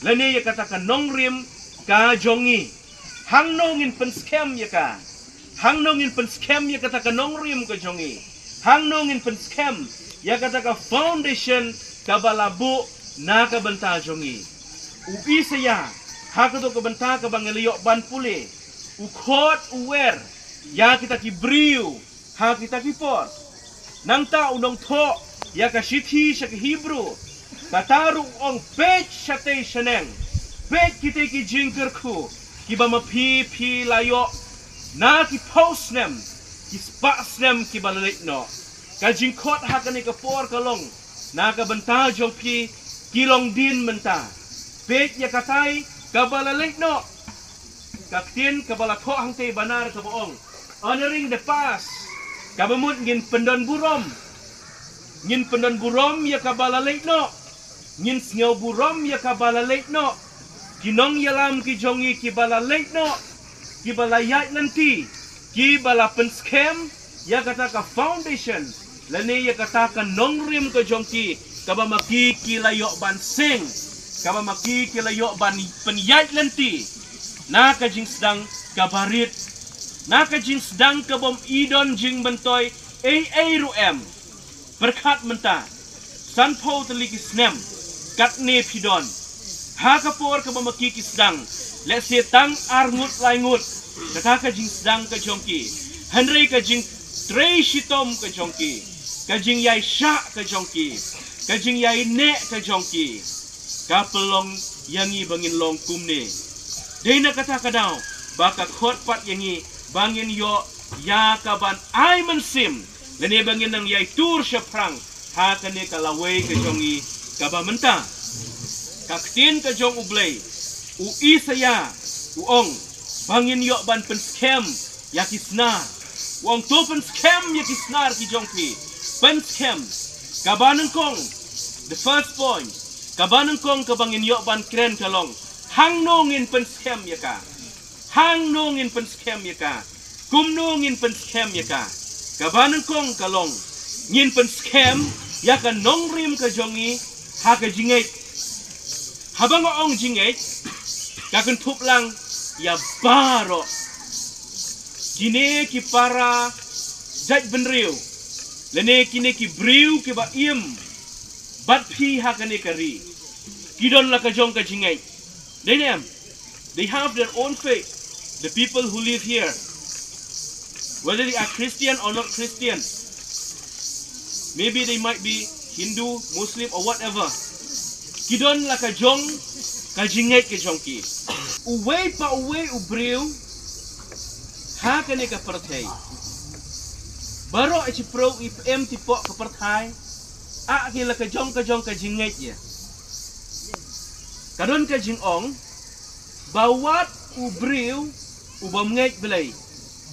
Lani ya katakan nongrim ka jongi. Hang nongin pen scam ya ka. Hang nongin pen scam ya katakan nongrim ka jongi. Hang nongin pen scam ya katakan foundation ka balabu na ka benta jongi. Ui saya hakato ka benta ka bangeliyok ban pule. Ukot uwer ya kita ki briu ha kita ki pot. Nang ta unong to ya ka shithi sya ka Hebrew. Kataru ong page syate syaneng. Page kita ki jingkerku. Kiba mapi layo. Na ki post nem. Ki spas nem ki balalik no. Ka jingkot hakani ka por kalong. Na ka benta jong pi kilong din menta. Page ya katay ka balalik no. Kaktin ka balako hang tay banar ka boong. Honoring the past. Kabamut ngin pendon burom. Ngin pendon burom ya ka balalik no. Ngin sngaw burom ya ka balalik no. Kinong yalam ki jongi ki balalik no. Ki balayat nanti. Ki balapen scam ya kata ka foundation. Lani ya kata ka nongrim ka jongki. Kaba maki ki layok ban sing. Kaba maki ki layok ban penyat nanti. Na ka jing sedang kabarit. Na ka jing sedang kabom idon jing bentoy ruem. Berkat menta. Sanpo teliki snem. Katne pidon. Hakapor ka mamaki sedang. Let's say tang arngut laingut. Kata ka jing sedang ka jongki. Henry ka jing trey shitom ka jongki. Ka jing yai syak ka jongki. Ka jing yai nek ka jongki. Ka pelong yangi bangin long kumne. Dena kata kadau. Baka khot pat yangi bangin yo ya kaban ay mensim. Lani bangin nang yai tur syaprang. Hakane ka laway ka jongi kaba menta. Kaktin ka jong ublay. Ui saya. Uong. Bangin yok ban pen scam. Yaki snar. Uong to pen scam yaki snar ki jong pi. Pen scam. Kabanang kong. The first point. Kabanang kong kabangin yok ban kren kalong. Hang nongin pen scam yaka. Hang nongin pen scam yaka. Kum nongin pen scam yaka. Kabanang kong kalong. Ngin pen scam. Yaka nongrim ka jongi. Haka jingay. Habang ong jingay, kakun tup lang ya baro. Kini ki para jaj benriu. Lene kini ki briu ki ba im. Bat pi hakane kari. Kidon la ka jong ka jingay. They have their own faith. The people who live here. Whether they are Christian or not Christian. Maybe they might be Hindu, Muslim or whatever. Kidon la ka jong ka jingay ke jongki. Uwe pa uwe ubriu. Hakane ka partay. Baro achi pro ipm tipo ka partay. Aki la ka jong ka jingay ya. Kadon ka jingong. Bawat ubriu ubamngay belay.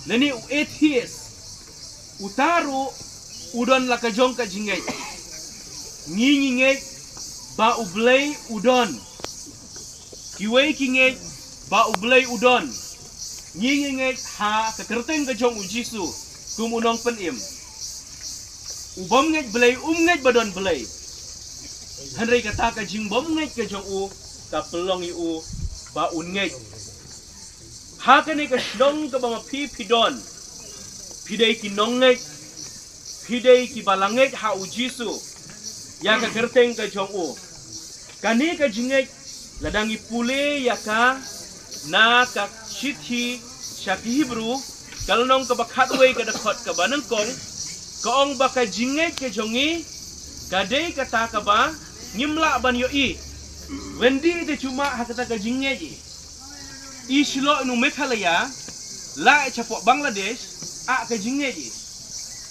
Nani u atheist. Utaru udon la ka jong ka jingay. Ngingingay ba ublay udon. Kiway kingay ba ublay udon. Ngingingay ha kakerteng ka jong ujisu. Kumunong penim. Ubam ngay belay ngay badon belay. Henry kata ka jing bom ngay ka jong u. Kapelong yu ba ngay. Ha kanay ka shlong ka ba mapipidon. Piday kinong ngay. Piday ki balangay ha ujisu. Ya ka kerteng ka jong u. Kani ka jingay ladangi pule ya ka na ka shithi sya ki Hebrew kalonong ka bakhatway ka dakot ka banang kong kaong baka jingay ka jongi kadai kata ka ba ngimla ban yo i. Wendi ite cuma hakata ka jingay i. Ishlo inu Meghalaya la chapok Bangladesh a ka jingay i.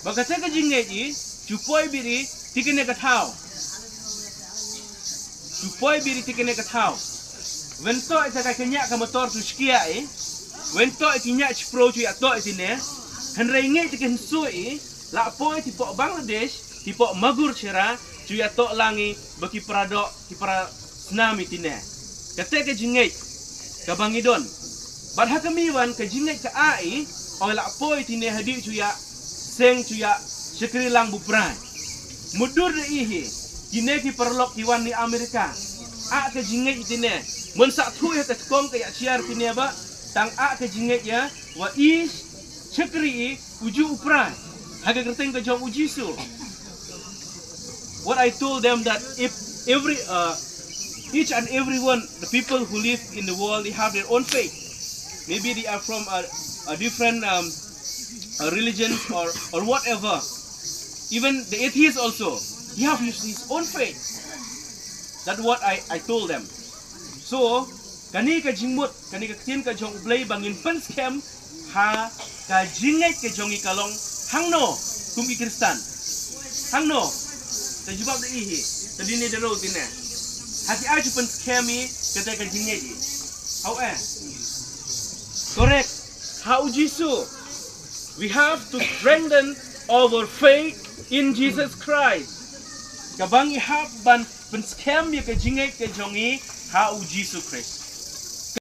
Baka ka jingay i chupoy biri tikene ka tao. Supaya biri tikene ka tao. Wento ita ka kanya ka motor tu skia Wento ikinya chpro tu ato itine. Henry ngai tiken sui la poi tipo Bangladesh tipo magur chera tu ato langi baki prado ki para tsunami itine. Kate ka jingai ka bangidon. Badha kamiwan ka jingai ka ai oi la poi itine hadi tu ya seng tu ya sekri lang buprai. Mudur de ihi. Kini ki perlok kiwan ni Amerika. a ke jinget itine mun sa thu ya ke kong ke chiar tine ba tang a ke jinget ya wa is chakri uju upra haga kerteng ke jong uji su. What I told them that if each and every one, the people who live in the world, they have their own faith. Maybe they are from a different religion or whatever. Even the atheist also, he have his own faith. That's what I told them. So, kani ka jingmut, kani ka tin ka jong ublay bangin pen scam ha ka jinget ka jongi kalong hangno kumi Kristan. Hangno terjebak di ihi, terdini di road ini. Hati aja pun skemi kata kajingnya di. How correct? How Jesus? We have to strengthen our faith in Jesus Christ. Kabang ihap ban pen skemi kajingnya kajongi how Jesus Christ.